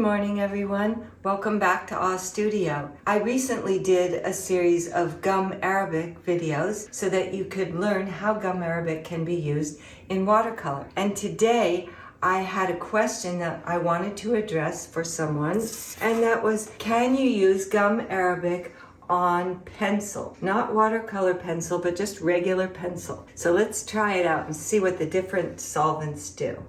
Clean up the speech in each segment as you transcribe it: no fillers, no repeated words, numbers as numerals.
Good morning, everyone. Welcome back to Oz Studio. I recently did a series of gum Arabic videos so that you could learn how gum Arabic can be used in watercolor. And today I had a question that I wanted to address for someone, and that was, can you use gum Arabic on pencil? Not watercolor pencil, but just regular pencil. So let's try it out and see what the different solvents do.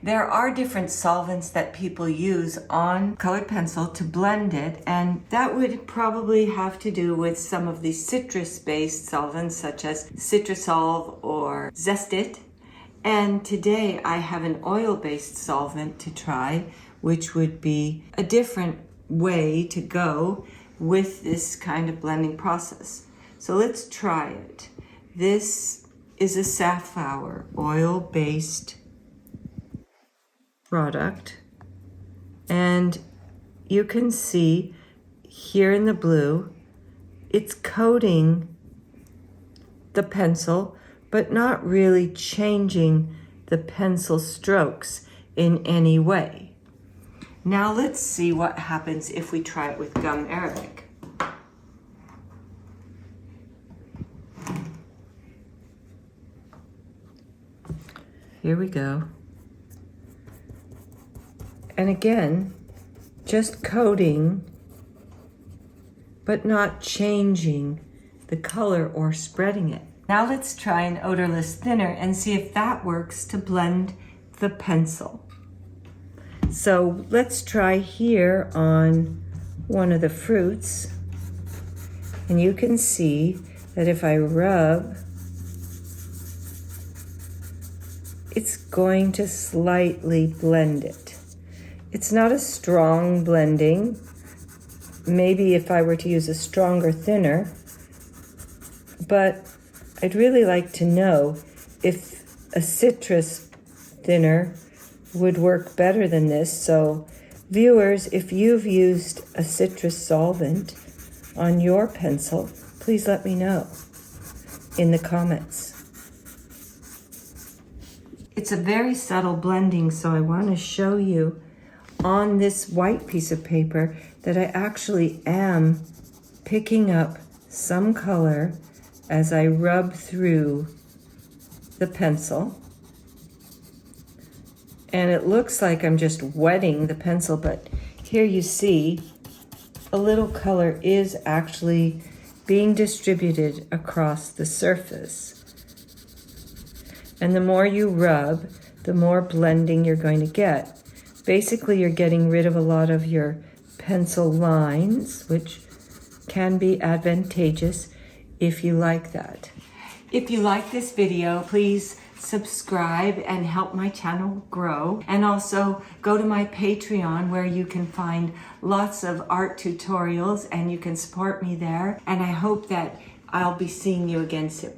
There are different solvents that people use on colored pencil to blend it, and that would probably have to do with some of the citrus-based solvents such as Solv or Zest-it. And today I have an oil-based solvent to try, which would be a different way to go with this kind of blending process. So let's try it. This is a safflower oil-based product, and you can see here in the blue it's coating the pencil but not really changing the pencil strokes in any way. Now let's see what happens if we try it with gum Arabic. Here we go. And again, just coating, but not changing the color or spreading it. Now let's try an odorless thinner and see if that works to blend the pencil. So let's try here on one of the fruits, and you can see that if I rub, it's going to slightly blend it. It's not a strong blending. Maybe if I were to use a stronger thinner, but I'd really like to know if a citrus thinner would work better than this. So viewers, if you've used a citrus solvent on your pencil, please let me know in the comments. It's a very subtle blending, so I want to show you on this white piece of paper that I actually am picking up some color as I rub through the pencil. And it looks like I'm just wetting the pencil, but here you see a little color is actually being distributed across the surface. And the more you rub, the more blending you're going to get. Basically, you're getting rid of a lot of your pencil lines, which can be advantageous if you like that. If you like this video, please subscribe and help my channel grow. And also go to my Patreon where you can find lots of art tutorials and you can support me there. And I hope that I'll be seeing you again soon.